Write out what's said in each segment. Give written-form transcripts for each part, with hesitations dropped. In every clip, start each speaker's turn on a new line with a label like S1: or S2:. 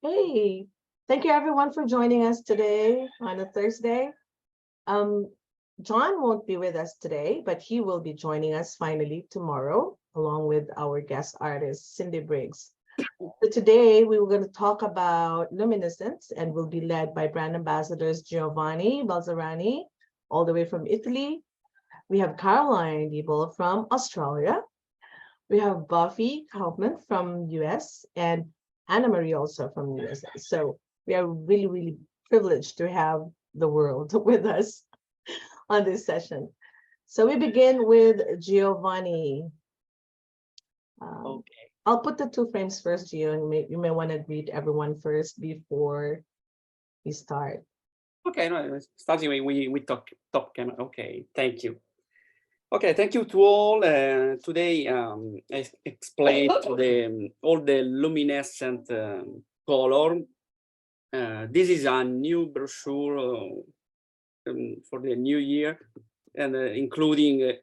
S1: Hey, thank you everyone for joining us today on a Thursday. Um, John won't be with us today, but he will be joining us finally tomorrow, along with our guest artist, Cindy Briggs. So today we were going to talk about luminescence and will be led by brand ambassadors Giovanni Balzarani, all the way from Italy. We have Caroline Diebel from Australia. We have Buffy Kaufman from US and Anna Marie also from USA. So we are really, really privileged to have the world with us on this session. So we begin with Giovanni.
S2: Okay.
S1: I'll put the two frames first, Gio, and you may want to greet everyone first before we start.
S2: Okay. No, starting we talk top camera. Okay. Thank you. Okay. Thank you to all. Today I explained to the all the luminescent color. This is a new brochure for the new year, and including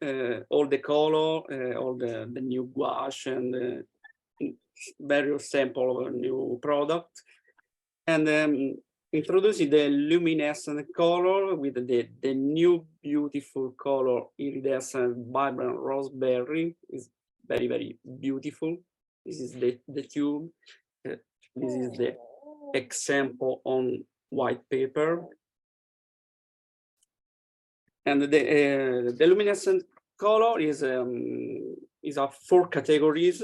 S2: all the color, all the new gouache and various sample of a new product. And introducing the luminescent color with the new beautiful color iridescent vibrant raspberry is very, very beautiful. This is the tube. This is the example on white paper. And the luminescent color is of 4 categories.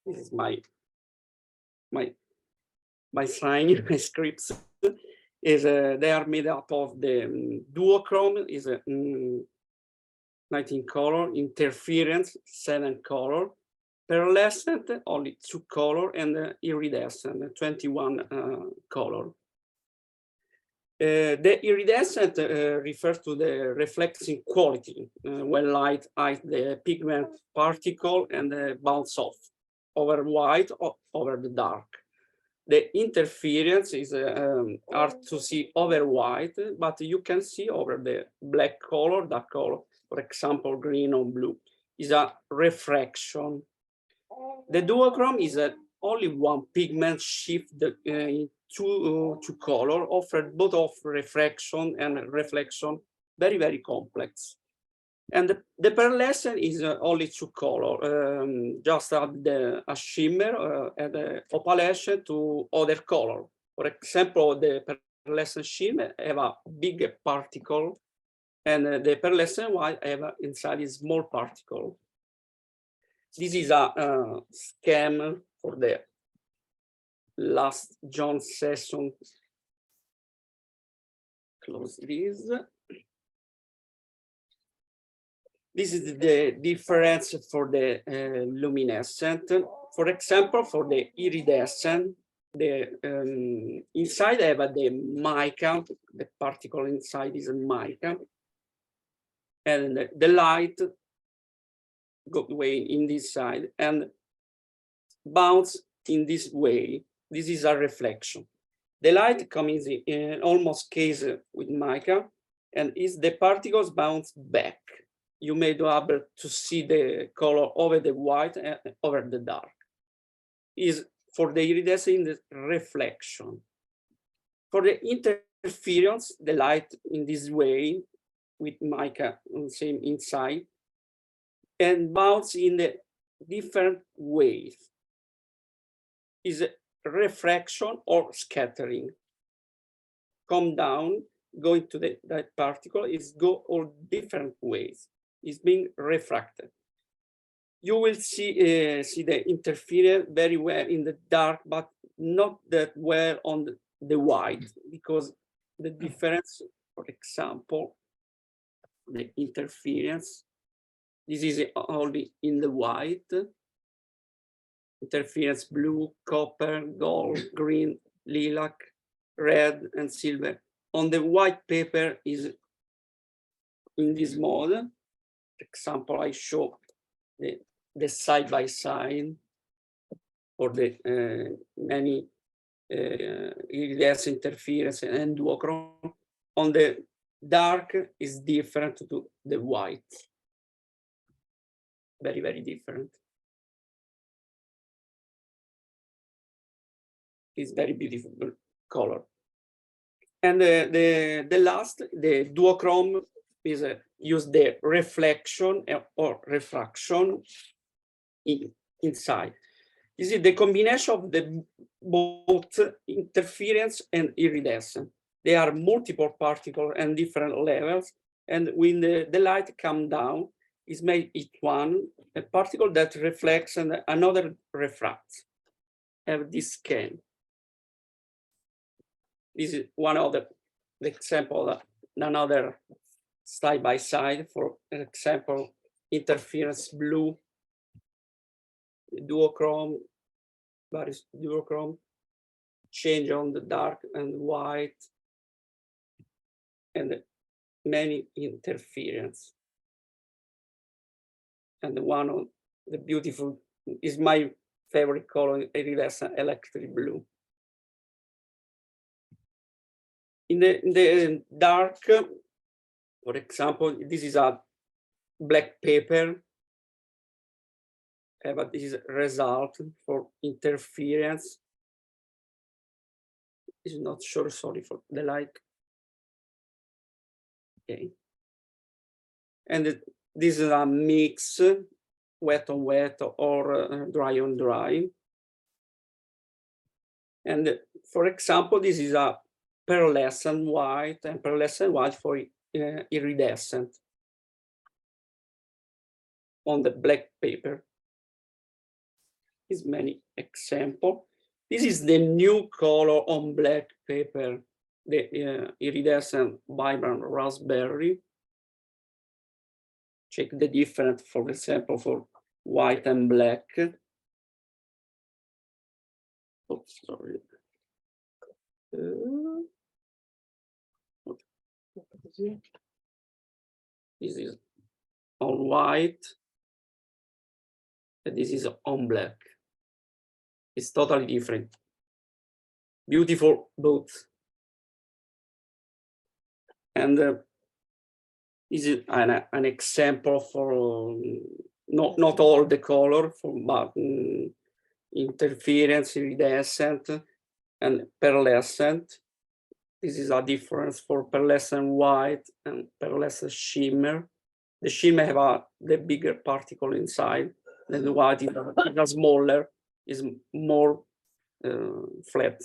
S2: This is my sign, my scripts. Is they are made up of the duochrome is a 19 color, interference 7 color, pearlescent only 2 color, and iridescent 21 color. The iridescent refers to the reflecting quality when light hits the pigment particle and bounce off over white or over the dark. The interference is hard to see over white, but you can see over the black color, dark color, for example, green or blue, is a refraction. The duochrome is only one pigment shift in two color, offered both of refraction and reflection, very, very complex. And the pearlescent is only 2 color, just add a shimmer and opalescent to other color. For example, the pearlescent shimmer have a big particle, and the pearlescent white have inside a small particle. This is a scheme for the last John session. Close this. This is the difference for the luminescent. For example, for the iridescent, the inside I have the mica, the particle inside is a mica, and the light go away in this side and bounce in this way. This is a reflection. The light comes in almost case with mica, and is the particles bounce back. You may be able to see the color over the white and over the dark. Is for the iridescent the reflection. For the interference, the light in this way with mica on the same inside and bounce in the different ways. Is refraction or scattering. Come down, going to that particle is go all different ways. Is being refracted. You will see the interference very well in the dark, but not that well on the white, because the difference, for example, the interference, this is only in the white, interference blue, copper, gold, green, lilac, red, and silver. On the white paper is in this mode. Example, I show the side by side for the many iridescent interference and duochrome. On the dark is different to the white. Very, very different. is very beautiful color. And the last, the duochrome, is use the reflection or refraction inside. This is the combination of the both interference and iridescence. There are multiple particles and different levels, and when the light comes down, is made each one a particle that reflects and another refracts. Have this scheme. This is one of the example of another side by side. For example, interference blue, duochrome, various duochrome, change on the dark and white, and many interference. And one of the beautiful is my favorite color, iridescent electric blue. In the dark, for example, this is a black paper, but this is a result for interference. It's not sure, sorry for the light. Okay. And this is a mix, wet on wet or dry on dry. And for example, this is a pearlescent white and pearlescent white for iridescent on the black paper. Is many example. This is the new color on black paper, the iridescent vibrant raspberry. Check the difference, for example, for white and black. Oh, sorry. This is on white, and this is on black. It's totally different. Beautiful both. And this is an example for not all the color, but interference, iridescent, and pearlescent. This is a difference for pearlescent white and pearlescent shimmer. The shimmer have the bigger particle inside, and the white is smaller, is more flat.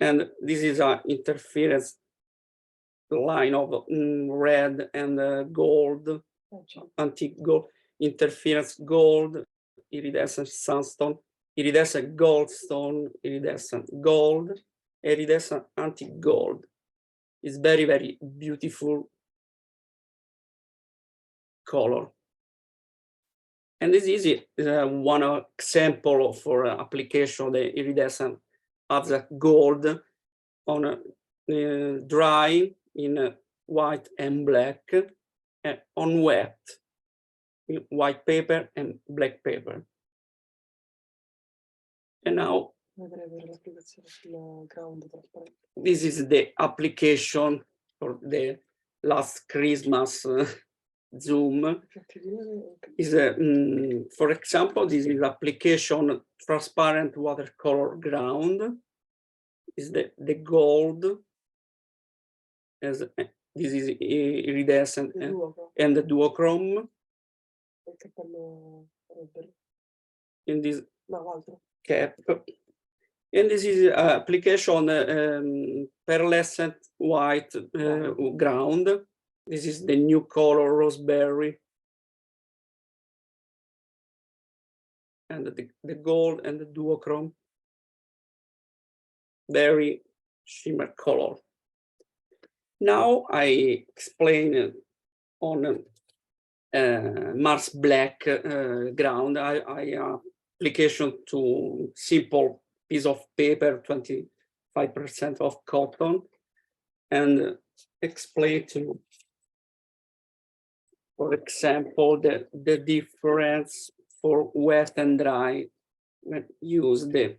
S2: And this is an interference line of red and gold, antique gold, interference gold, iridescent sunstone, iridescent goldstone, iridescent gold, iridescent antique gold. It's very, very beautiful color. And this is one example for application of the iridescent as a gold on dry in white and black, on wet, white paper and black paper. And now, this is the application for the last Christmas zoom. Is for example, this is application transparent watercolor ground. Is the gold, as this is iridescent and the duochrome. In this cap, and this is application pearlescent white ground. This is the new color raspberry, and the gold and the duochrome, very shimmer color. Now I explain on Mars black ground. I application to simple piece of paper, 25% of cotton, and explain to, for example, the difference for wet and dry when use the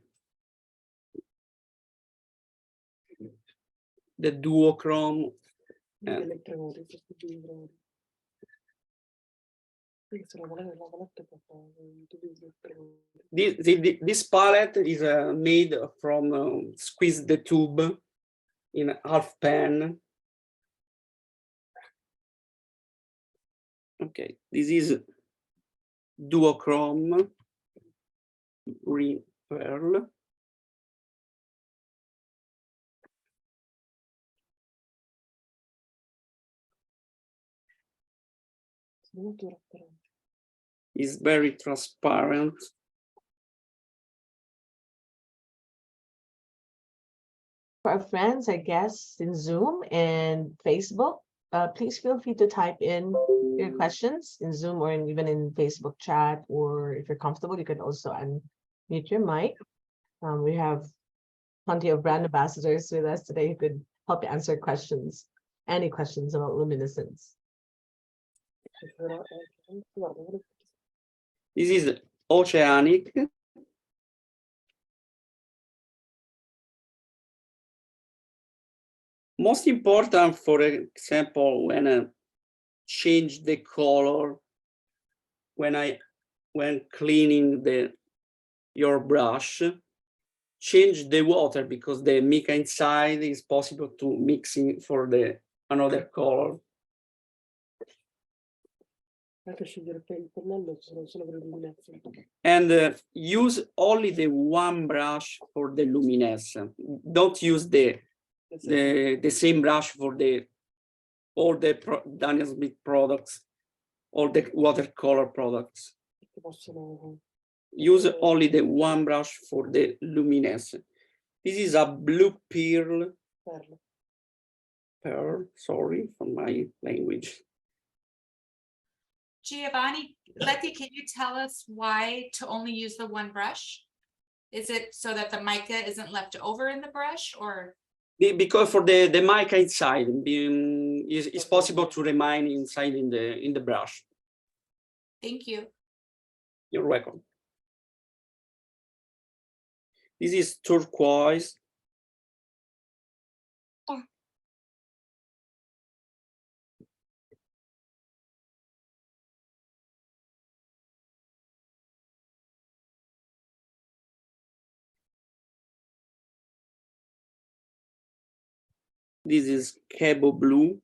S2: duochrome and This palette is made from squeeze the tube in half pan. Okay, this is duochrome green pearl. Is very transparent.
S1: For our friends, I guess, in Zoom and Facebook, please feel free to type in your questions in Zoom or even in Facebook chat, or if you're comfortable, you can also unmute your mic. We have plenty of brand ambassadors with us today who could help answer questions, any questions about luminescence.
S2: This is oceanic. Most important, for example, when I change the color, when cleaning your brush, change the water, because the mica inside is possible to mixing for another color. And use only the one brush for the luminescent. Don't use the same brush for all the Daniel Smith products, all the watercolor products. Use only the one brush for the luminescent. This is a blue pearl. Sorry for my language.
S3: Giovanni, Letty, can you tell us why to only use the one brush? Is it so that the mica isn't left over in the brush, or?
S2: Because for the mica inside, it's possible to remain inside in the brush.
S3: Thank you.
S2: You're welcome. This is turquoise. This is cable blue.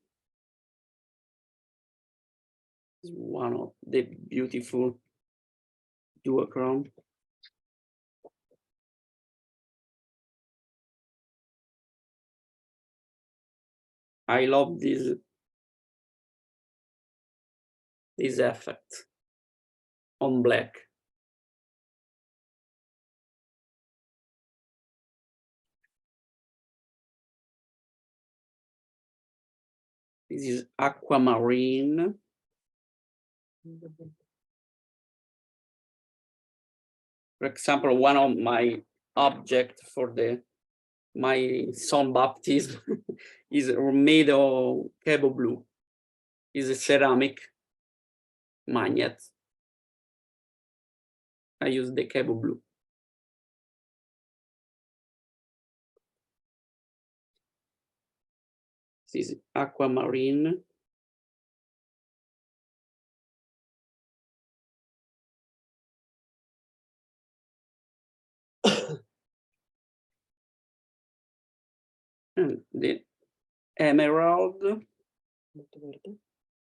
S2: It's one of the beautiful duochrome. I love this effect on black. This is aquamarine. For example, one of my objects for my son baptism is made of cable blue. Is a ceramic magnet. I use the cable blue. This is aquamarine. And the emerald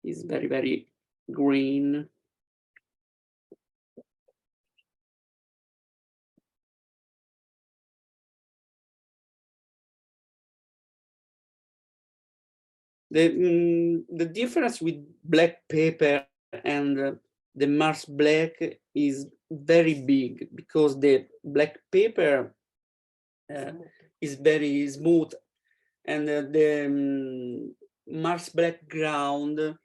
S2: is very, very green. The difference with black paper and the Mars black is very big, because the black paper is very smooth, and the Mars black ground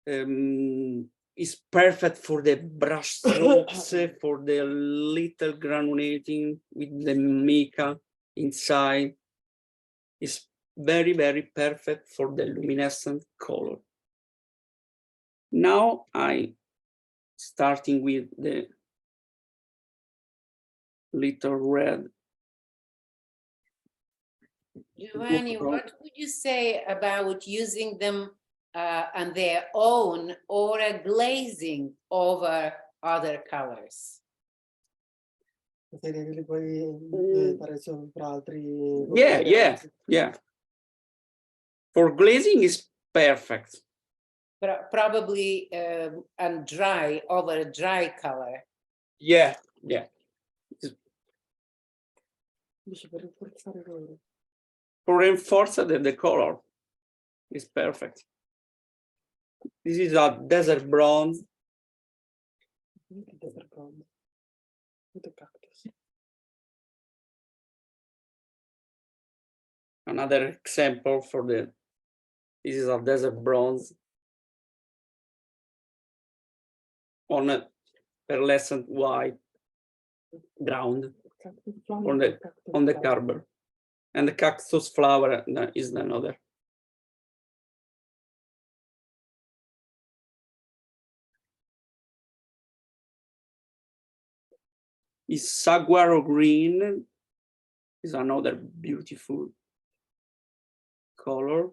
S2: is perfect for the brush strokes, for the little granulating with the mica inside. It's very, very perfect for the luminescent color. Now I starting with the little red.
S4: Giovanni, what would you say about using them on their own or a glazing over other colors?
S2: Yeah. For glazing is perfect.
S4: Probably on dry, over a dry color.
S2: Yeah. For reinforce the color is perfect. This is a desert bronze. Another example for this is a desert bronze on a pearlescent white ground on the carbon, and the cactus flower is another. Is saguaro green is another beautiful color.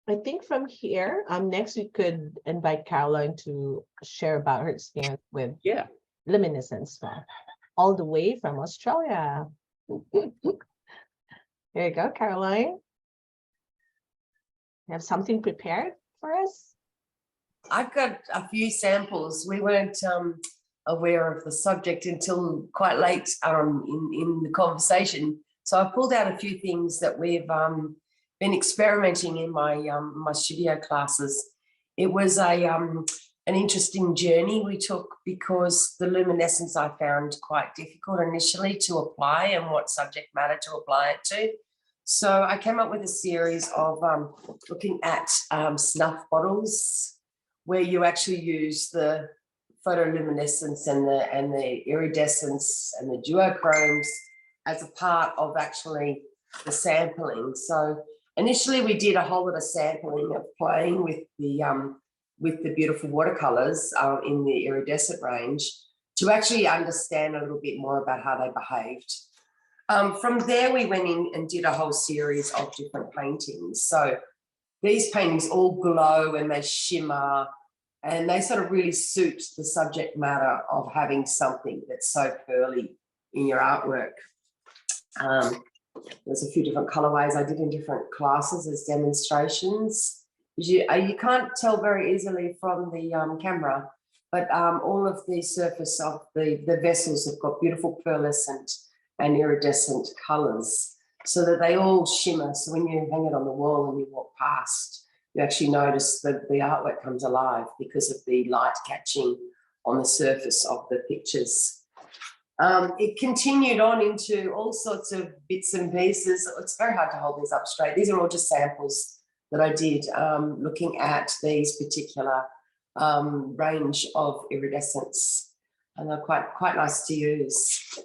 S1: I think from here, next we could invite Caroline to share about her experience with luminescence, all the way from Australia. There you go, Caroline. You have something prepared for us?
S5: I've got a few samples. We weren't aware of the subject until quite late in the conversation. So I pulled out a few things that we've been experimenting in my my studio classes. It was an interesting journey we took because the luminescence I found quite difficult initially to apply and what subject matter to apply it to. So I came up with a series of looking at snuff bottles, where you actually use the photoluminescence and the iridescence and the duochromes as a part of actually the sampling. So initially we did a whole lot of sampling of playing with the beautiful watercolors in the iridescent range to actually understand a little bit more about how they behaved. From there, we went in and did a whole series of different paintings. So these paintings all glow and they shimmer and they sort of really suit the subject matter of having something that's so pearly in your artwork. There's a few different colorways I did in different classes as demonstrations. You can't tell very easily from the camera, but all of the surface of the vessels have got beautiful pearlescent and iridescent colors so that they all shimmer. So when you hang it on the wall and you walk past, you actually notice that the artwork comes alive because of the light catching on the surface of the pictures. It continued on into all sorts of bits and pieces. It's very hard to hold these up straight. These are all just samples that I did looking at these particular range of iridescence, and they're quite nice to use.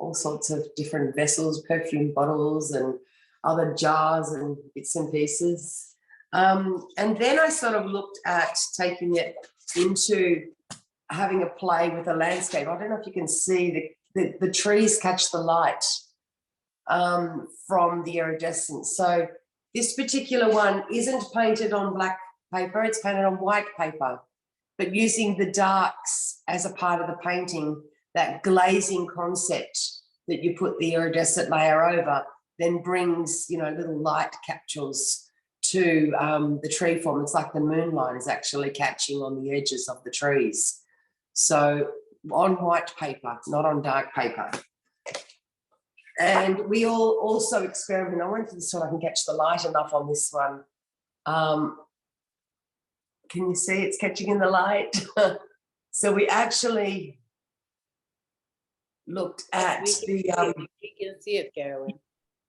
S5: All sorts of different vessels, perfume bottles and other jars and bits and pieces. And then I sort of looked at taking it into having a play with a landscape. I don't know if you can see the trees catch the light from the iridescence. So this particular one isn't painted on black paper, it's painted on white paper, but using the darks as a part of the painting, that glazing concept that you put the iridescent layer over then brings, you know, little light capsules to the tree form. It's like the moonlight is actually catching on the edges of the trees. So on white paper, not on dark paper. And we all also experiment. I went to the so I can catch the light enough on this one. Can you see it's catching in the light? So we actually looked at
S4: We can see it, Carolyn.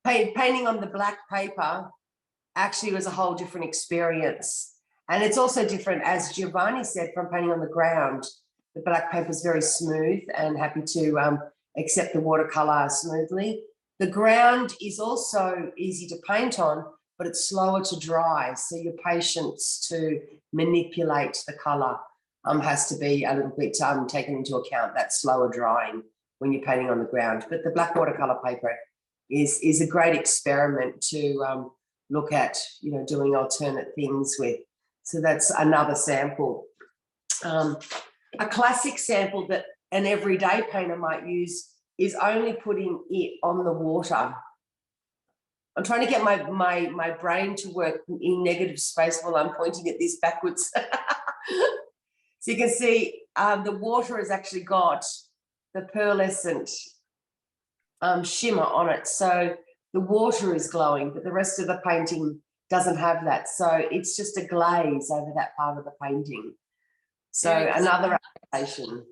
S5: painting on the black paper. Actually was a whole different experience. And it's also different, as Giovanni said, from painting on the ground. The black paper is very smooth and happy to accept the watercolor smoothly. The ground is also easy to paint on, but it's slower to dry. So your patience to manipulate the color has to be a little bit taken into account, that slower drying when you're painting on the ground. But the black watercolor paper is a great experiment to look at, you know, doing alternate things with. So that's another sample. A classic sample that an everyday painter might use is only putting it on the water. I'm trying to get my brain to work in negative space while I'm pointing at this backwards. So you can see the water has actually got the pearlescent shimmer on it. So the water is glowing, but the rest of the painting doesn't have that. So it's just a glaze over that part of the painting. So another application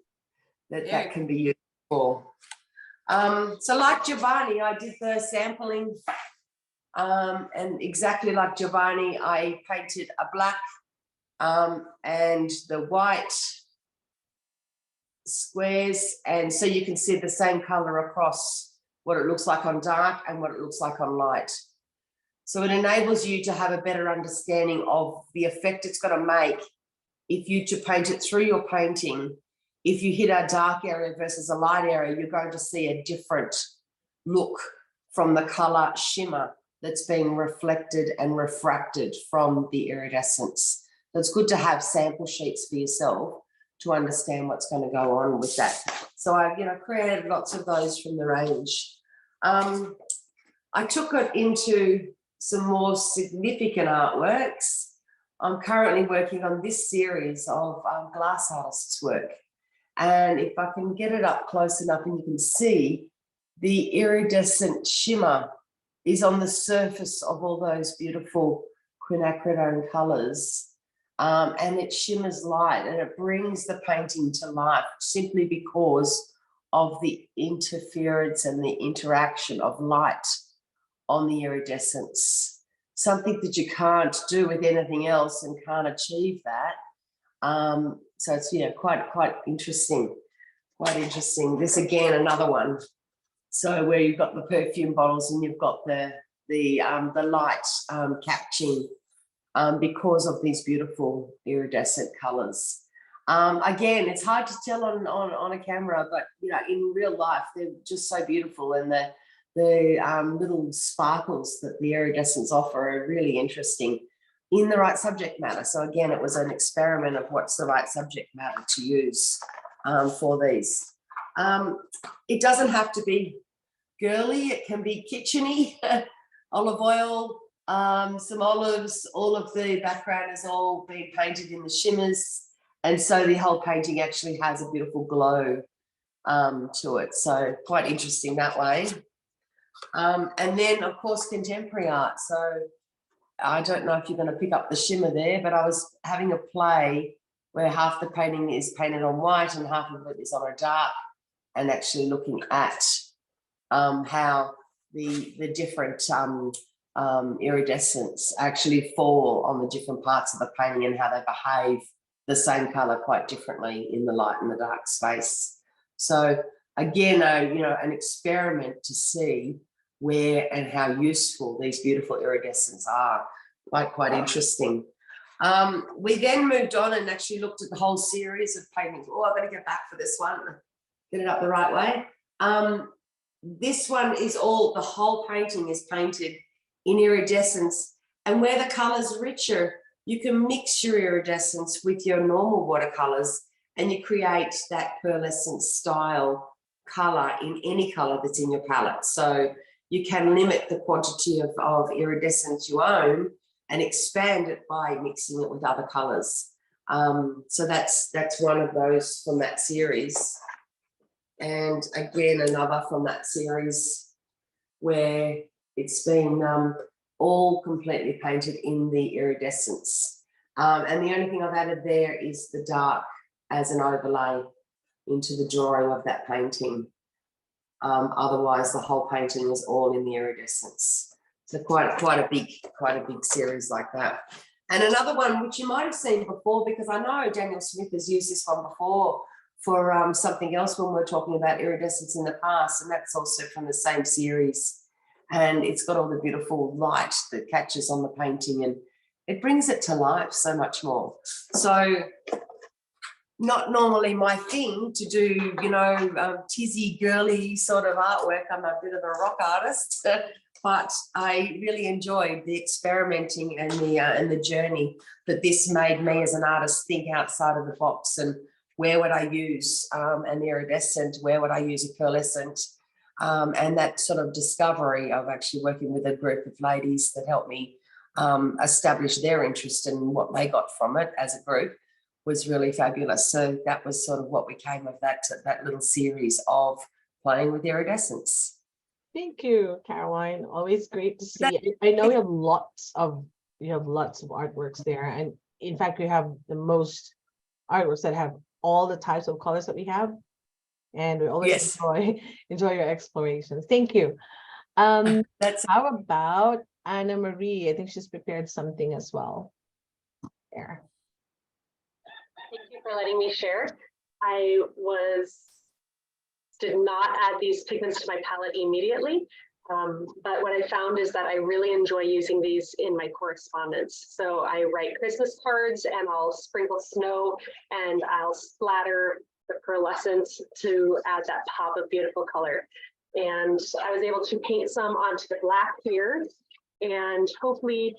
S5: that can be used for. So like Giovanni, I did the sampling, and exactly like Giovanni, I painted a black and the white squares, and so you can see the same color across what it looks like on dark and what it looks like on light. So it enables you to have a better understanding of the effect it's going to make if you to paint it through your painting. If you hit a dark area versus a light area, you're going to see a different look from the color shimmer that's being reflected and refracted from the iridescence. So it's good to have sample sheets for yourself to understand what's going to go on with that. So I, you know, created lots of those from the range. I took it into some more significant artworks. I'm currently working on this series of glass artists' work. And if I can get it up close enough and you can see the iridescent shimmer is on the surface of all those beautiful quinacridone colours. And it shimmers light and it brings the painting to life simply because of the interference and the interaction of light on the iridescence. Something that you can't do with anything else and can't achieve that. So it's, you know, quite interesting, This again, another one. So where you've got the perfume bottles and you've got the light catching because of these beautiful iridescent colours. Again, it's hard to tell on a camera, but you know, in real life, they're just so beautiful, and the little sparkles that the iridescents offer are really interesting in the right subject matter. So again, it was an experiment of what's the right subject matter to use for these. It doesn't have to be girly, it can be kitcheny. Olive oil, some olives, all of the background is all being painted in the shimmers. And so the whole painting actually has a beautiful glow to it. So quite interesting that way. And then, of course, contemporary art. So I don't know if you're going to pick up the shimmer there, but I was having a play where half the painting is painted on white and half of it is on a dark, and actually looking at how the different iridescents actually fall on the different parts of the painting and how they behave the same colour quite differently in the light and the dark space. So again, you know, an experiment to see where and how useful these beautiful iridescents are. Quite interesting. We then moved on and actually looked at the whole series of paintings. Oh, I'm going to get back for this one. Get it up the right way. This one is the whole painting is painted in iridescence, and where the colours are richer, you can mix your iridescence with your normal watercolours and you create that pearlescent style colour in any colour that's in your palette. So you can limit the quantity of iridescence you own and expand it by mixing it with other colours. So that's one of those from that series. And again, another from that series where it's been all completely painted in the iridescence. And the only thing I've added there is the dark as an overlay into the drawing of that painting. Otherwise, the whole painting is all in the iridescence. So quite a big series like that. And another one which you might have seen before, because I know Daniel Smith has used this one before for something else when we're talking about iridescence in the past, and that's also from the same series. And it's got all the beautiful light that catches on the painting and it brings it to life so much more. So not normally my thing to do, you know, tizzy girly sort of artwork. I'm a bit of a rock artist, but I really enjoyed the experimenting and the journey that this made me as an artist think outside of the box and where would I use an iridescent, where would I use a pearlescent, and that sort of discovery of actually working with a group of ladies that helped me establish their interest in what they got from it as a group was really fabulous. So that was sort of what became of that little series of playing with iridescence.
S1: Thank you, Caroline. Always great to see. I know you have lots of artworks there, and in fact, you have the most artworks that have all the types of colors that we have, and we always
S5: Yes.
S1: enjoy your explorations. Thank you.
S5: That's
S1: How about Anna Marie? I think she's prepared something as well. There.
S6: Thank you for letting me share. I did not add these pigments to my palette immediately, but what I found is that I really enjoy using these in my correspondence. So I write Christmas cards and I'll sprinkle snow and I'll splatter the pearlescence to add that pop of beautiful color. And I was able to paint some onto the black here, and hopefully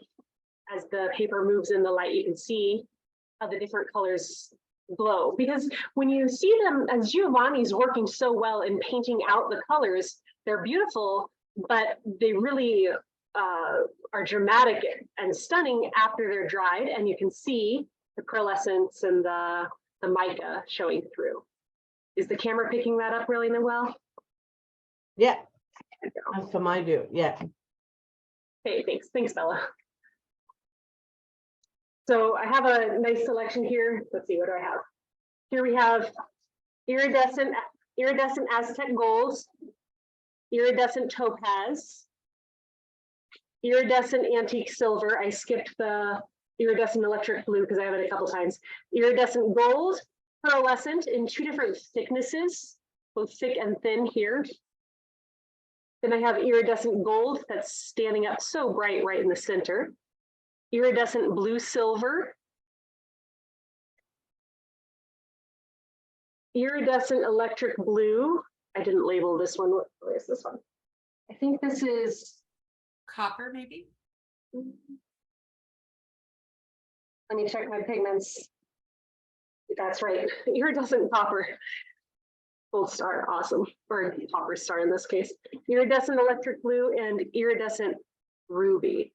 S6: as the paper moves in the light, you can see how the different colors glow, because when you see them, as Giovanni's working so well in painting out the colors, they're beautiful, but they really are dramatic and stunning after they're dried, and you can see the pearlescence and the mica showing through. Is the camera picking that up really well?
S1: Yeah, from my view, yeah.
S6: Okay, thanks, Bella. So I have a nice selection here. Let's see, what do I have? Here we have iridescent Aztec gold, iridescent topaz, iridescent antique silver. I skipped the iridescent electric blue because I have it a couple times. Iridescent gold, pearlescent in two different thicknesses, both thick and thin here. Then I have iridescent gold that's standing up so bright right in the center. Iridescent blue silver, iridescent electric blue. I didn't label this one. Where is this one? I think this is
S3: Copper, maybe?
S6: Let me check my pigments. That's right, iridescent copper. Gold star, awesome, or copper star in this case. Iridescent electric blue and iridescent ruby.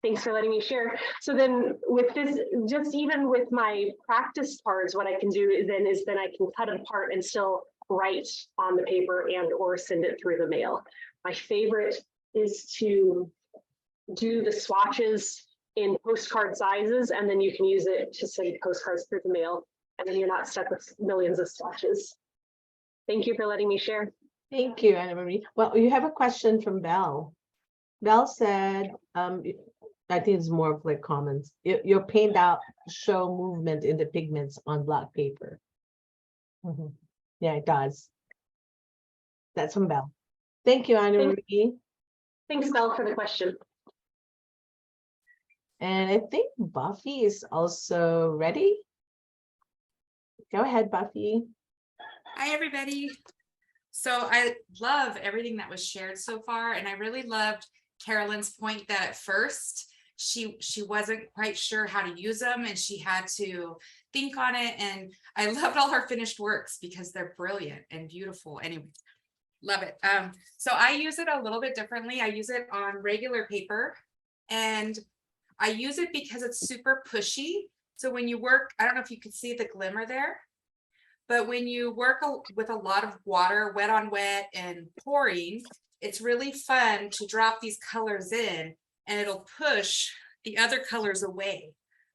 S6: Thanks for letting me share. So then with this, just even with my practice cards, what I can do is then I can cut it apart and still write on the paper and or send it through the mail. My favorite is to do the swatches in postcard sizes, and then you can use it to send postcards through the mail, and then you're not stuck with millions of swatches. Thank you for letting me share.
S1: Thank you, Anna Marie. Well, you have a question from Belle. Belle said, I think it's more of like comments. Your paint out show movement in the pigments on black paper. Yeah, it does. That's from Belle. Thank you, Anna Marie.
S6: Thanks, Belle, for the question.
S1: And I think Buffy is also ready. Go ahead, Buffy.
S3: Hi, everybody. So I love everything that was shared so far, and I really loved Carolyn's point that at first she wasn't quite sure how to use them and she had to think on it. And I loved all her finished works because they're brilliant and beautiful. Anyway, love it. So I use it a little bit differently. I use it on regular paper, and I use it because it's super pushy. So when you work, I don't know if you can see the glimmer there, but when you work with a lot of water, wet on wet and pouring, it's really fun to drop these colors in and it'll push the other colors away.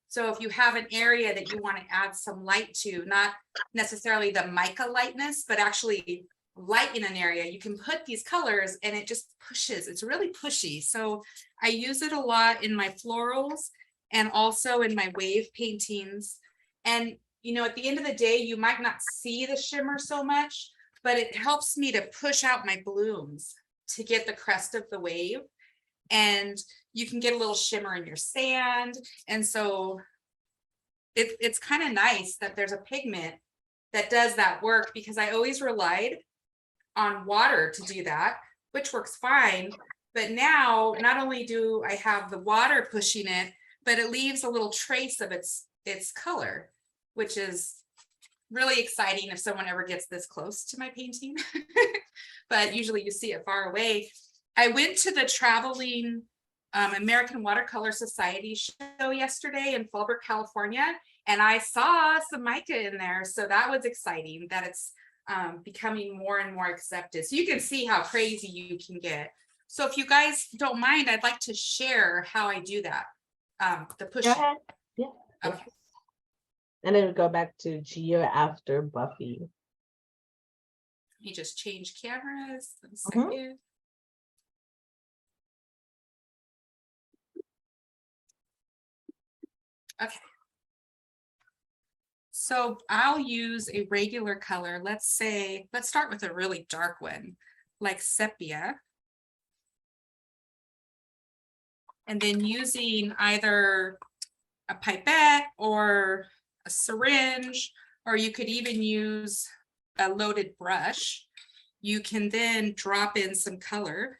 S3: So if you have an area that you want to add some light to, not necessarily the mica lightness, but actually light in an area, you can put these colors and it just pushes. It's really pushy. So I use it a lot in my florals and also in my wave paintings. And you know, at the end of the day, you might not see the shimmer so much, but it helps me to push out my blooms to get the crest of the wave. and you can get a little shimmer in your sand. And so it's kind of nice that there's a pigment that does that work, because I always relied on water to do that, which works fine. But now not only do I have the water pushing it, but it leaves a little trace of its color, which is really exciting if someone ever gets this close to my painting. But usually you see it far away. I went to the traveling American Watercolor Society show yesterday in Fallbrook, California, and I saw some mica in there. So that was exciting that it's becoming more and more accepted. So you can see how crazy you can get. So if you guys don't mind, I'd like to share how I do that. The
S1: Go
S3: pushing.
S1: ahead. Yeah.
S3: Okay.
S1: And then we go back to Gia after Buffy.
S3: Let me just change cameras. 1 second. Okay. So I'll use a regular color. Let's start with a really dark one, like sepia. And then using either a pipette or a syringe, or you could even use a loaded brush. You can then drop in some color.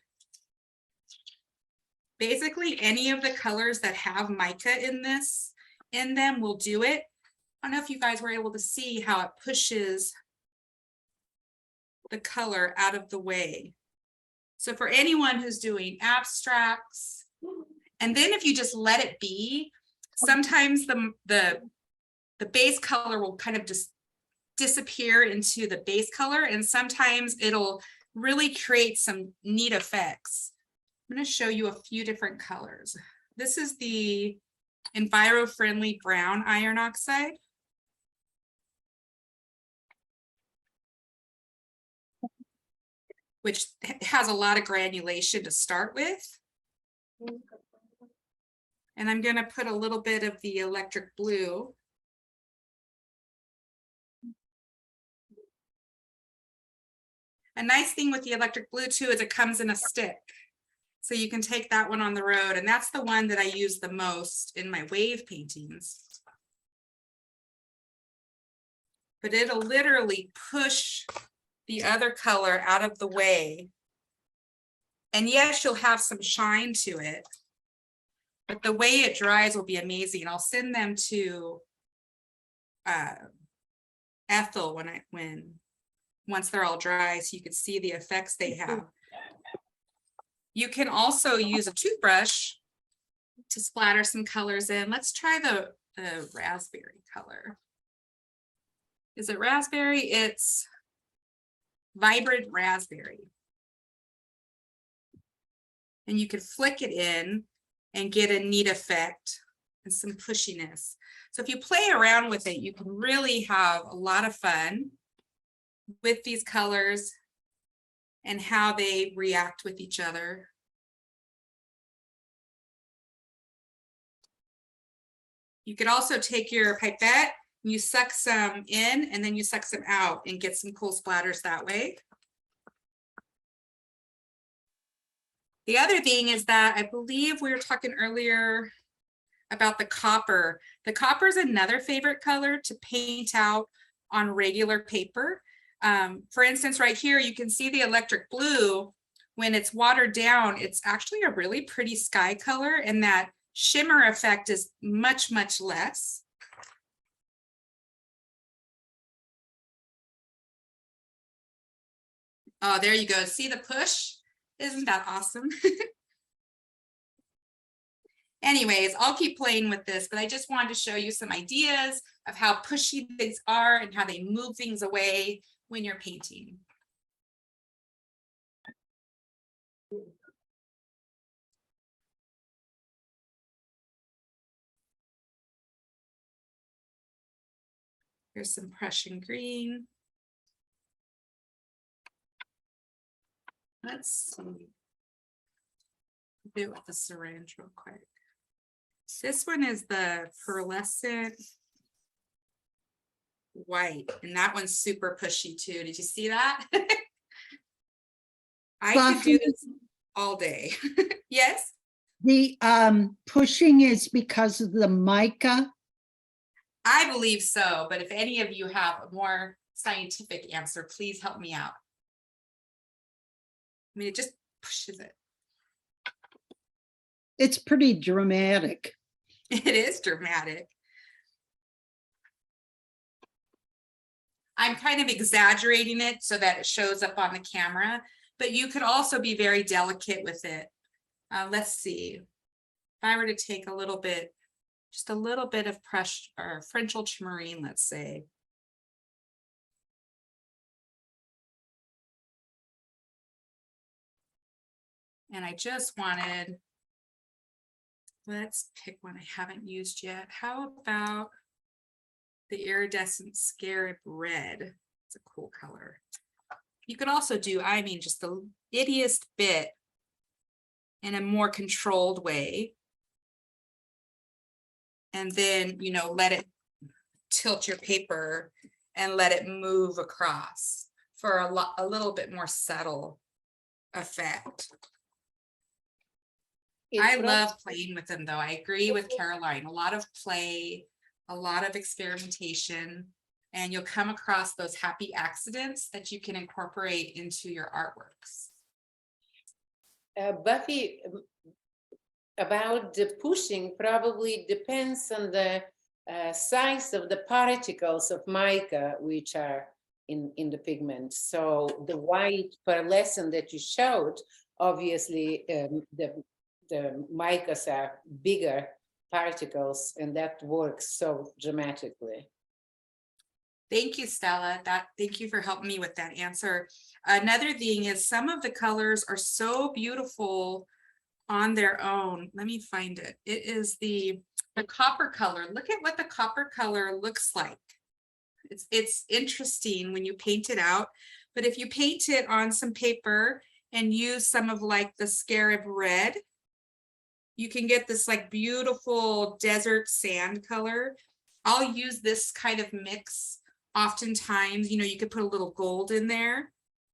S3: Basically, any of the colors that have mica in them will do it. I don't know if you guys were able to see how it pushes the color out of the way. So for anyone who's doing abstracts, and then if you just let it be, sometimes the base color will kind of just disappear into the base color, and sometimes it'll really create some neat effects. I'm going to show you a few different colors. This is the enviro-friendly brown iron oxide. Which has a lot of granulation to start with. And I'm going to put a little bit of the electric blue. A nice thing with the electric blue too is it comes in a stick. So you can take that one on the road, and that's the one that I use the most in my wave paintings. But it'll literally push the other color out of the way. And yes, you'll have some shine to it, but the way it dries will be amazing. I'll send them to Ethel once they're all dry, so you can see the effects they have. You can also use a toothbrush to splatter some colors in. Let's try the raspberry color. Is it raspberry? It's vibrant raspberry. And you can flick it in and get a neat effect and some pushiness. So if you play around with it, you can really have a lot of fun with these colors and how they react with each other. You could also take your pipette, you suck some in and then you suck some out and get some cool splatters that way. The other thing is that I believe we were talking earlier about the copper. The copper is another favorite color to paint out on regular paper. For instance, right here, you can see the electric blue. When it's watered down, it's actually a really pretty sky color, and that shimmer effect is much, much less. Oh, there you go. See the push? Isn't that awesome? Anyways, I'll keep playing with this, but I just wanted to show you some ideas of how pushy things are and how they move things away when you're painting. Here's some Prussian green. Let's see. Do it with the syringe real quick. This one is the pearlescent white, and that one's super pushy too. Did you see that? I could do this all day. Yes.
S7: The pushing is because of the mica.
S3: I believe so, but if any of you have a more scientific answer, please help me out. I mean, it just pushes it.
S7: It's pretty dramatic.
S3: It is dramatic. I'm kind of exaggerating it so that it shows up on the camera, but you could also be very delicate with it. Let's see. If I were to take a little bit, just a little bit of pressure or French ultramarine, let's say. And I just wanted, let's pick one I haven't used yet. How about the iridescent scarab red? It's a cool color. You could also do, I mean, just the ittiest bit in a more controlled way. And then, you know, let it tilt your paper and let it move across for a little bit more subtle effect. I love playing with them though. I agree with Caroline. A lot of play, a lot of experimentation, and you'll come across those happy accidents that you can incorporate into your artworks.
S4: Buffy, about the pushing probably depends on the size of the particles of mica which are in the pigment. So the white pearlescent that you showed, obviously the micas are bigger particles, and that works so dramatically.
S3: Thank you, Stella. Thank you for helping me with that answer. Another thing is some of the colors are so beautiful on their own. Let me find it. It is the copper color. Look at what the copper color looks like. It's interesting when you paint it out, but if you paint it on some paper and use some of like the scarab red, you can get this like beautiful desert sand color. I'll use this kind of mix oftentimes. You know, you could put a little gold in there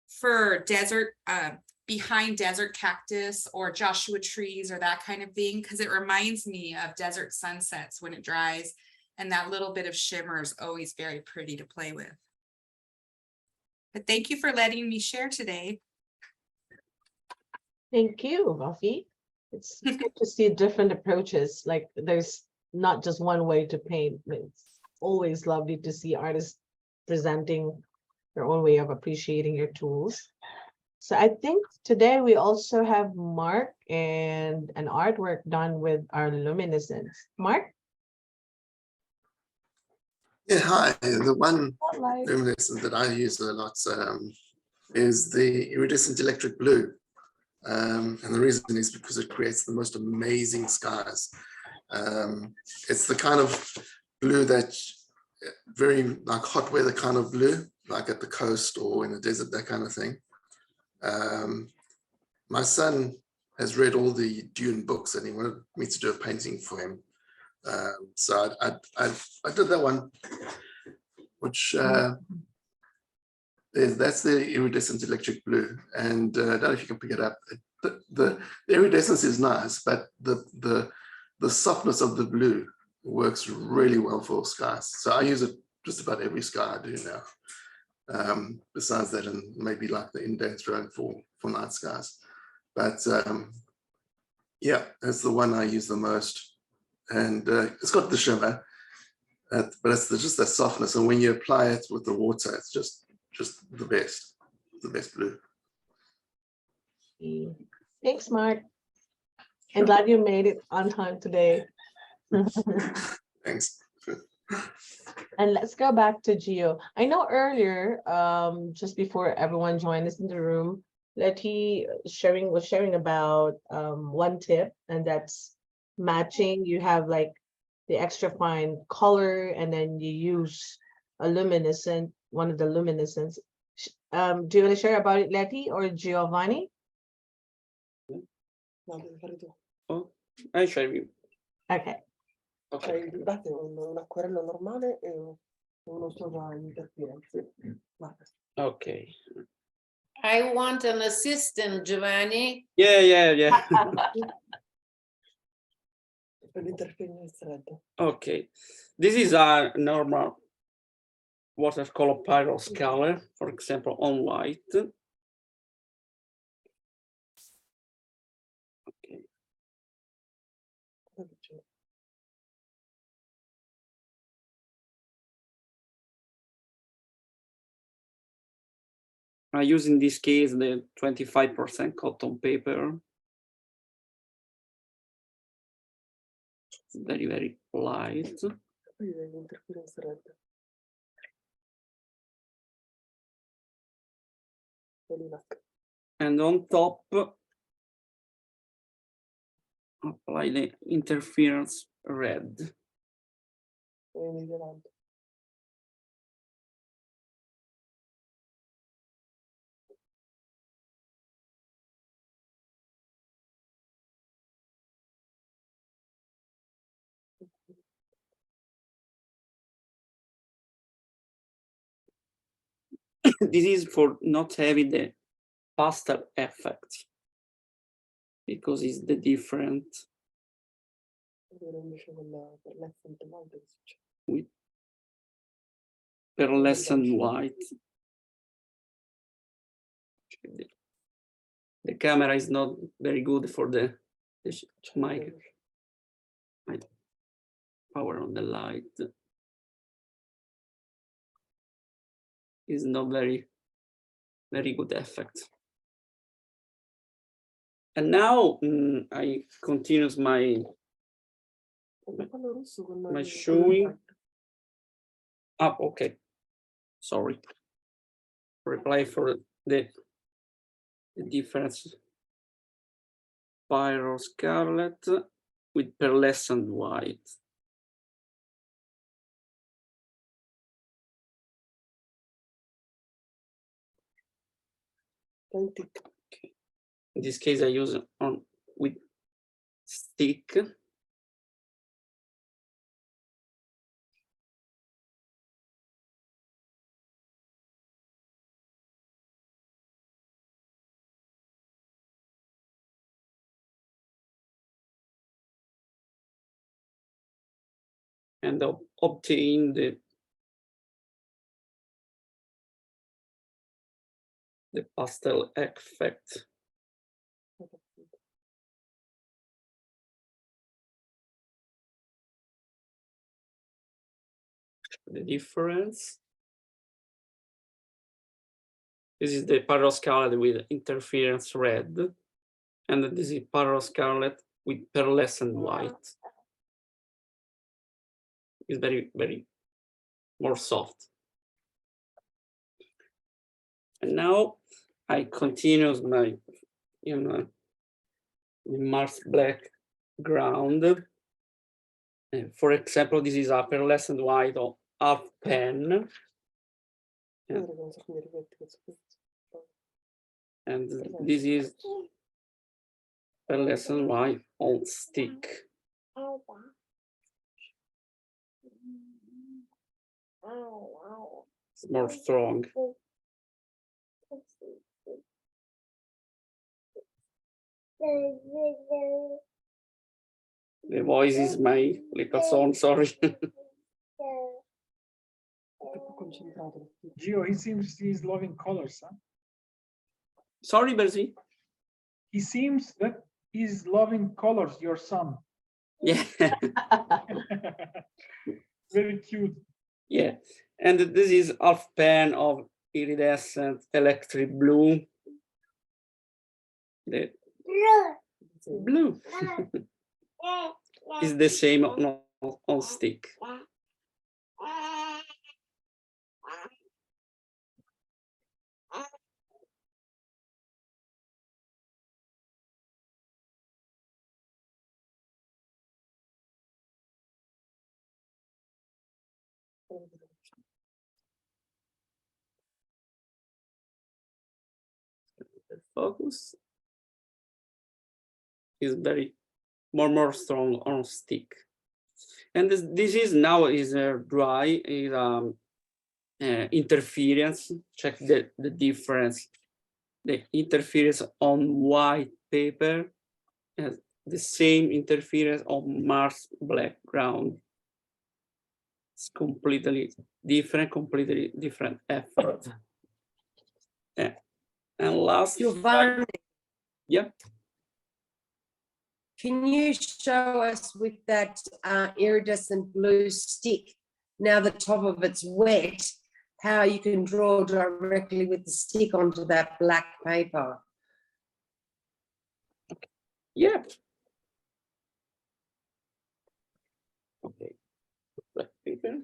S3: for desert, behind desert cactus or Joshua trees or that kind of thing, because it reminds me of desert sunsets when it dries, and that little bit of shimmer is always very pretty to play with. But thank you for letting me share today.
S1: Thank you, Buffy. It's good to see different approaches. Like there's not just one way to paint. It's always lovely to see artists presenting their own way of appreciating your tools. So I think today we also have Mark and an artwork done with our luminescents. Mark?
S8: Yeah, hi. The one
S1: Spotlight.
S8: luminescent that I use a lot is the iridescent electric blue. And the reason is because it creates the most amazing skies. It's the kind of blue that very like hot weather kind of blue, like at the coast or in the desert, that kind of thing. My son has read all the Dune books and he wanted me to do a painting for him. So I did that one, which that's the iridescent electric blue. And I don't know if you can pick it up. The iridescence is nice, but the softness of the blue works really well for skies. So I use it just about every sky I do now. Besides that, and maybe like the indents drone for night skies. But yeah, that's the one I use the most. And it's got the shimmer, but it's just that softness. And when you apply it with the water, it's just the best blue.
S1: Thanks, Mark. I'm glad you made it on time today.
S8: Thanks.
S1: And let's go back to Gio. I know earlier, just before everyone joined us in the room, that he was sharing about one tip, and that's matching. You have like the extra fine color, and then you use a luminescent, one of the luminescents. Do you want to share about it, Letty or Giovanni?
S2: Oh, I share you.
S1: Okay.
S2: Okay.
S9: Il latte è un acquerello normale e uno sopra interferenze.
S2: Okay.
S4: I want an assistant, Giovanni.
S2: Yeah.
S9: An interference thread.
S2: Okay, this is a normal watercolor pyros color, for example, on white. Okay. I use in this case the 25% cotton paper. It's very, very light.
S9: Interference thread.
S2: And on top, apply the interference red. This is for not having the pastel effect, because it's the different with pearlescent white. The camera is not very good for the mic. Power on the light is not very good effect. And now I continue my showing up. Okay, sorry. Reply for the difference. Pyro scarlet with pearlescent white. Okay. In this case, I use on with stick. And obtain the pastel effect. The difference. This is the Pyro Scarlet with interference red, and this is Pyro Scarlet with pearlescent white. It's very, very more soft. And now I continue my, Mars black ground. For example, this is a pearlescent white or half pen. And this is pearlescent white on stick. It's more strong. The voice is my little son, sorry.
S10: Gio, he seems he's loving colors, huh?
S2: Sorry, Berzi.
S10: He seems that he's loving colors, your son.
S2: Yeah.
S10: Very cute.
S2: Yeah, and this is half pan of iridescent electric blue. The blue is the same on stick. The focus is very more strong on stick, and this is now is dry. Is interference. Check the difference. The interference on white paper the same interference on Mars background. It's completely different effort. Yeah. And last,
S5: Giovanni,
S2: yeah.
S5: can you show us with that iridescent blue stick, now the top of it's wet, how you can draw directly with the stick onto that black paper?
S2: Yeah. Okay. Black paper.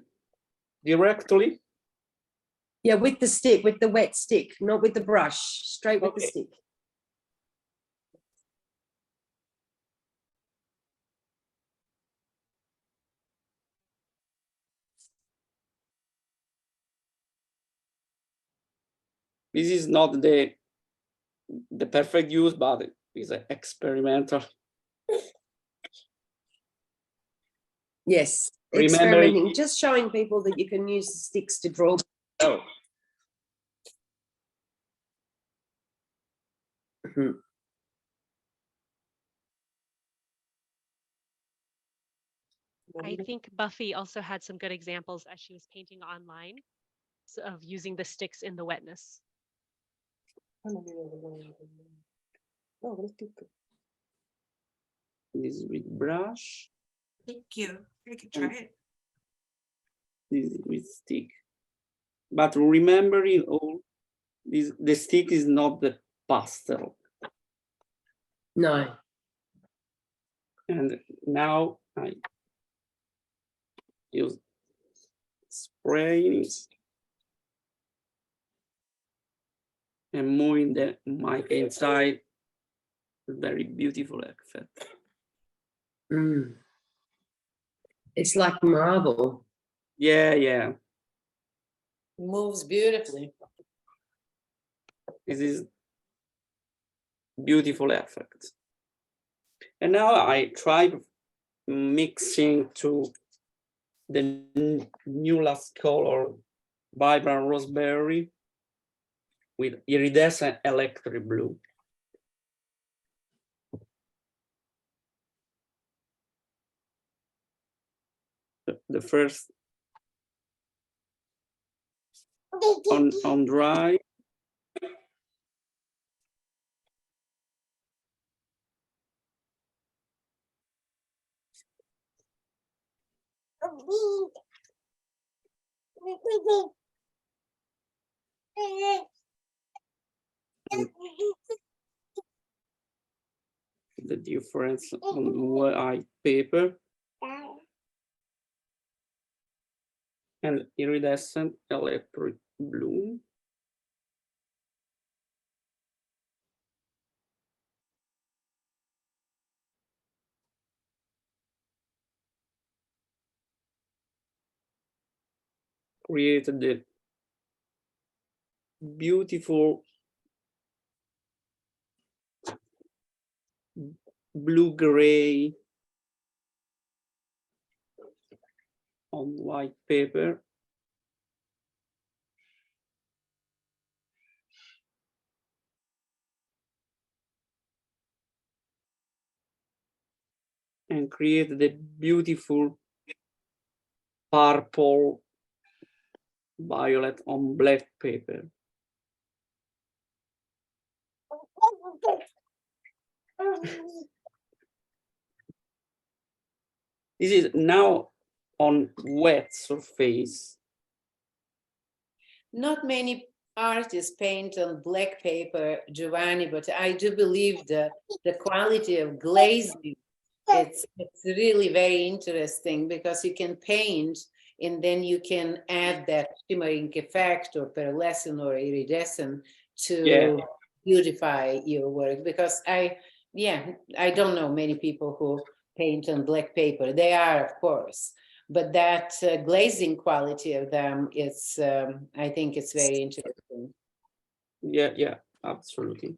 S2: Directly.
S5: Yeah, with the stick, with the wet stick, not with the brush, straight with the
S2: Okay.
S5: stick.
S2: This is not the perfect use, but it's an experimental.
S5: Yes,
S2: Remember,
S5: experimenting, just showing people that you can use the sticks to draw.
S2: oh,
S5: Mhm.
S11: I think Buffy also had some good examples as she was painting online of using the sticks in the wetness.
S9: No, but it's good.
S2: this with brush,
S3: Thank you. I can try it.
S2: this with stick. But remembering all this, the stick is not the pastel.
S5: No.
S2: And now I use spraying and moving the mic inside. Very beautiful effect.
S5: Mm. It's like marble.
S2: Yeah, yeah.
S4: Moves beautifully.
S2: This is beautiful effect. And now I try mixing to the new last color, vibrant roseberry with iridescent electric blue. The first on dry. The difference on white paper and iridescent electric blue. Created the beautiful blue-gray on white paper. And create the beautiful purple violet on black paper. This is now on wet surface.
S4: Not many artists paint on black paper, Giovanni, but I do believe the quality of glazing, it's really very interesting because you can paint and then you can add that shimmering effect or pearlescent or iridescent to beautify your work. Because I don't know many people who paint on black paper. They are, of course, but that glazing quality of them, it's I think it's very interesting.
S2: Yeah, absolutely.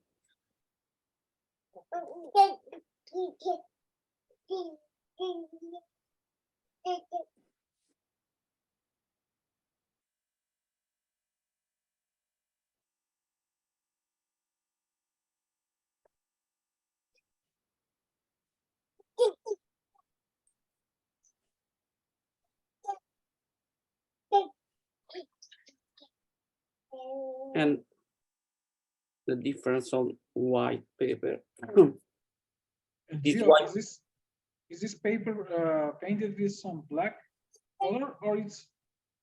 S2: and the difference on white paper.
S10: And
S2: This
S10: Gio,
S2: white,
S10: is this paper painted with some black color, or it's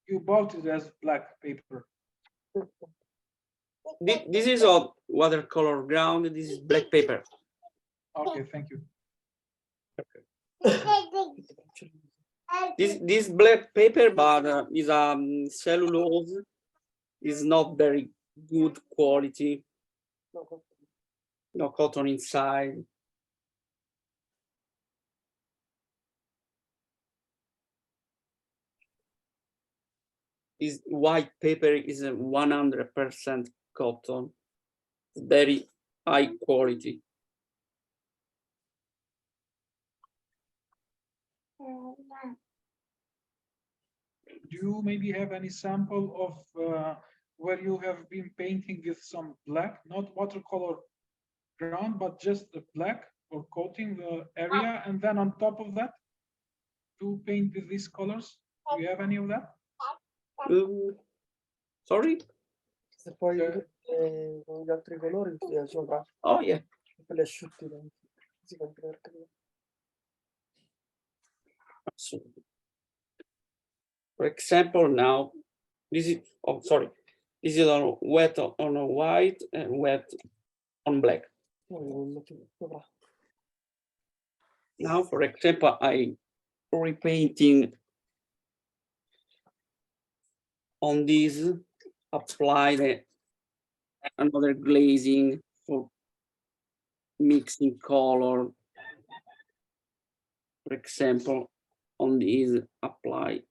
S10: you bought it as black paper?
S2: this is a watercolor ground. This is black paper.
S10: Okay, thank you.
S2: This black paper, but is cellulose. Is not very good quality. No cotton inside. This white paper is a 100% cotton. It's very high quality.
S10: Do you maybe have any sample of where you have been painting with some black, not watercolor ground, but just the black or coating the area, and then on top of that to paint with these colors? Do you have any of that?
S2: Sorry?
S9: Se poi con gli altri colori sopra,
S2: Oh yeah.
S9: quelli asciutti dentro. Si compra per capire.
S2: For example, now this is, oh sorry, this is on wet on a white and wet on black. Now, for example, I repainting on this, apply another glazing for mixing color. For example, on this, apply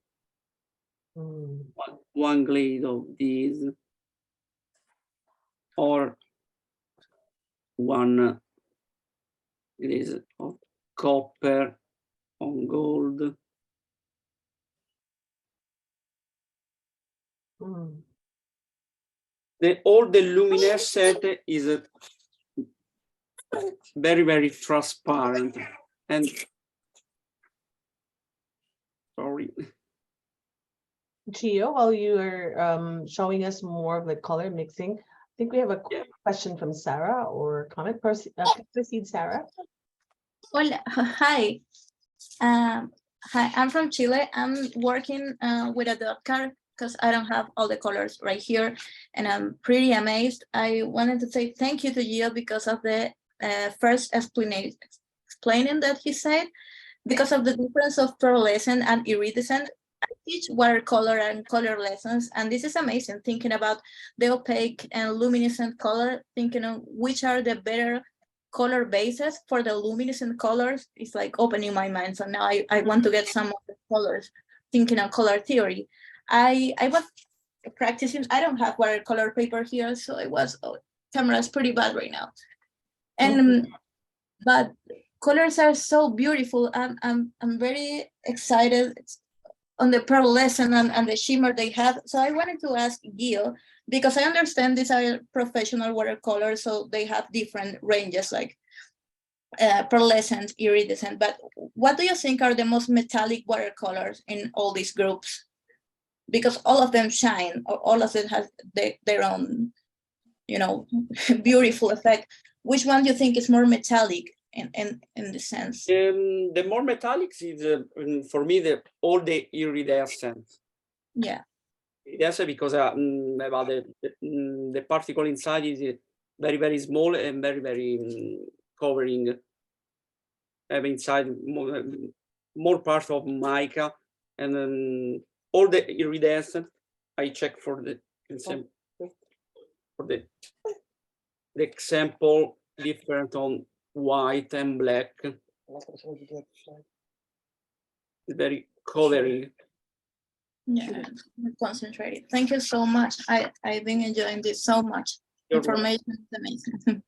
S2: one glaze of this, or one glaze of copper on gold. All the luminescent is very, very transparent. And sorry.
S1: Gio, while you are showing us more of the color mixing, I think we have a question from Sarah or comment. Proceed, Sarah.
S12: Hola, hi. Hi, I'm from Chile. I'm working with a dot card because I don't have all the colors right here, and I'm pretty amazed. I wanted to say thank you to Gio because of the first explaining that he said, because of the difference of pearlescent and iridescent. I teach watercolor and color lessons, and this is amazing, thinking about the opaque and luminescent color, thinking of which are the better color bases for the luminescent colors. It's like opening my mind. So now I want to get some of the colors, thinking of color theory. I was practicing, I don't have watercolor paper here, so it was, camera is pretty bad right now. And but colors are so beautiful. I'm very excited on the pearlescent and the shimmer they have. So I wanted to ask Gio, because I understand these are professional watercolors, so they have different ranges like pearlescent, iridescent, but what do you think are the most metallic watercolors in all these groups? Because all of them shine, or all of them have their own, beautiful effect. Which one do you think is more metallic in the sense?
S2: The more metallics is for me all the iridescent.
S12: Yeah.
S2: Iridescent because about the particle inside is very, very small and very, very covering. Have inside more part of mica, and all the iridescent I check for the example, the example different on white and black. Very covering.
S12: Yeah, concentrated. Thank you so much. I've been enjoying this so much. Information is amazing.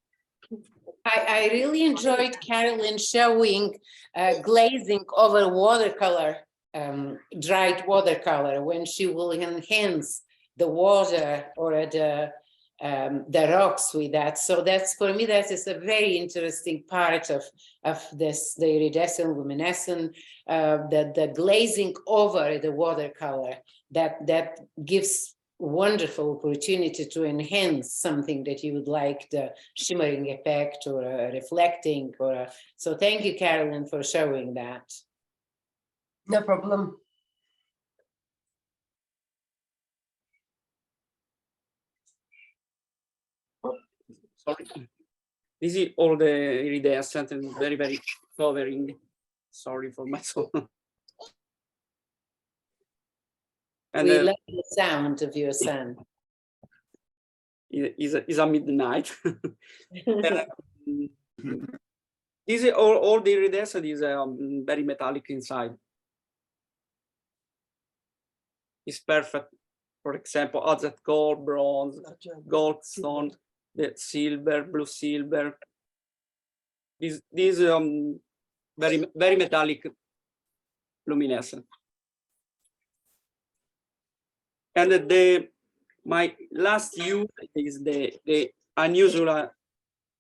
S4: I really enjoyed Carolyn showing glazing over watercolor, dried watercolor, when she will enhance the water or the rocks with that. So that's, for me, that is a very interesting part of this, the iridescent, luminescent, the glazing over the watercolor that gives wonderful opportunity to enhance something that you would like, the shimmering effect or reflecting. So thank you, Carolyn, for showing that.
S5: No problem.
S2: Sorry. This is all the iridescent and very, very covering. Sorry for my soul. And
S4: We love the sound of your son.
S2: Is a midnight. This is all the iridescent is very metallic inside. It's perfect. For example, that gold, bronze, gold stone, the silver, blue silver. This very metallic luminescent. And my last use is the unusual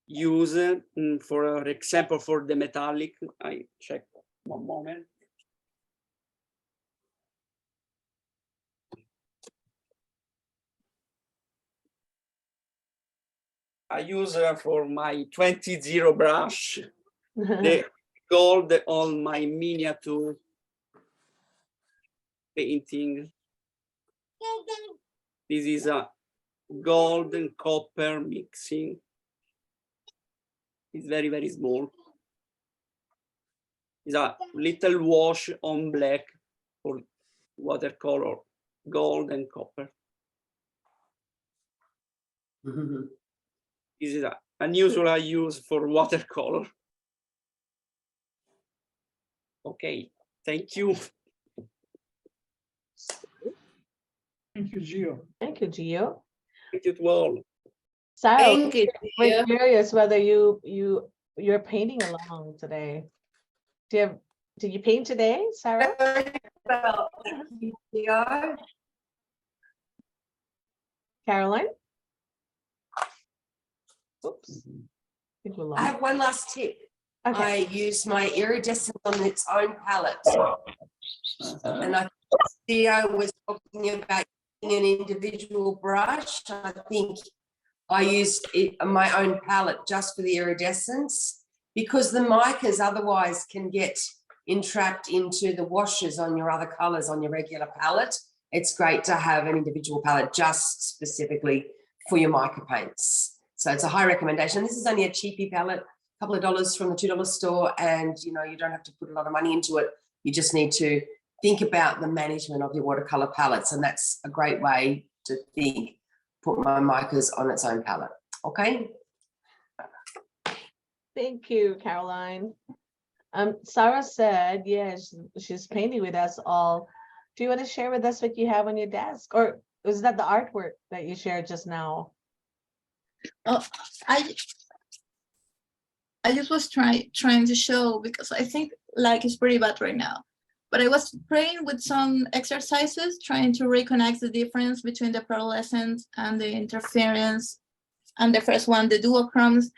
S2: use, for example, for the metallic. I check one moment. I use for my 20-0 brush the gold on my miniature painting. This is a gold and copper mixing. It's very, very small. It's a little wash on black for watercolor, gold and copper. This is an unusual use for watercolor. Okay, thank you.
S10: Thank you, Gio.
S1: Thank you, Gio.
S2: Thank you to all.
S1: Sarah,
S4: Thank you,
S1: we're
S4: Gio.
S1: curious whether you're painting along today. Did you paint today, Sarah? Caroline? Oops.
S5: I have one last tip.
S1: Okay.
S5: I use my iridescent on its own palette. And I think Theo was talking about using an individual brush. I think I used my own palette just for the iridescence, because the micas otherwise can get entrapped into the washes on your other colors on your regular palette. It's great to have an individual palette just specifically for your mica paints. So it's a high recommendation. This is only a cheapy palette, a couple of dollars from the $2 store, and you don't have to put a lot of money into it. You just need to think about the management of your watercolor palettes, and that's a great way to think, put my micas on its own palette. Okay.
S1: Thank you, Caroline. Sarah said, yes, she's painting with us all. Do you want to share with us what you have on your desk? Or was that the artwork that you shared just now?
S12: Oh, I just was trying to show, because I think like it's pretty bad right now. But I was playing with some exercises, trying to reconnect the difference between the pearlescent and the interference. And the first one, the duochromes.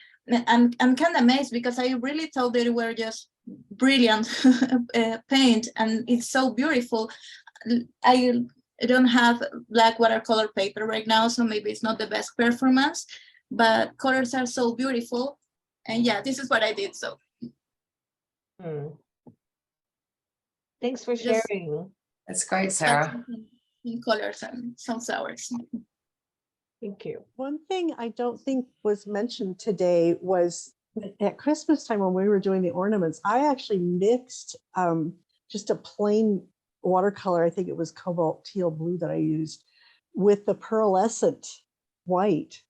S12: I'm kind of amazed, because I really thought they were just brilliant paint, and it's so beautiful. I don't have black watercolor paper right now, so maybe it's not the best performance, but colors are so beautiful. And yeah, this is what I did. So
S1: thanks for sharing.
S5: That's great, Sarah.
S12: In colors and sunflowers.
S1: Thank you.
S13: One thing I don't think was mentioned today was at Christmas time when we were doing the ornaments, I actually mixed just a plain watercolor, I think it was cobalt teal blue that I used, with the pearlescent white.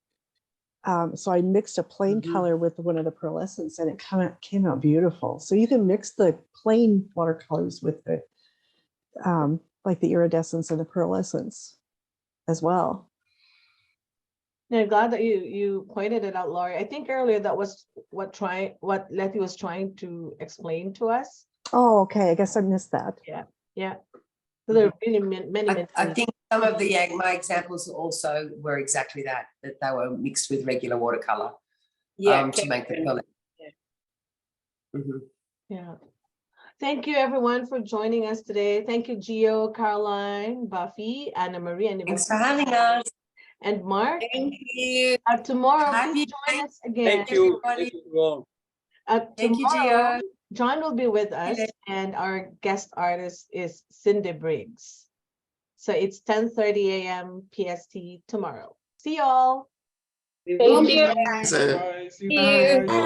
S13: So I mixed a plain color with one of the pearlescents, and it came out beautiful. So you can mix the plain watercolors with the like the iridescence and the pearlescence as well.
S1: Yeah, glad that you pointed it out, Laurie. I think earlier that was what Letty was trying to explain to us.
S13: Oh, okay. I guess I missed that.
S1: Yeah. So there are really many.
S5: I think some of my examples also were exactly that they were mixed with regular watercolor. To make the color.
S1: Yeah. Thank you everyone for joining us today. Thank you, Gio, Caroline, Buffy, Anna Marie, and
S5: Thanks for having us.
S1: and Mark.
S4: Thank you.
S1: Tomorrow,
S5: Happy
S1: please join us again.
S2: Thank you. Thank you all.
S5: Thank you,
S1: Tomorrow,
S5: Gio.
S1: John will be with us, and our guest artist is Cindy Briggs. So it's 10:30 a.m. PST tomorrow. See y'all.
S6: Thank you.
S10: Bye. See you.
S6: See you.
S10: Bye.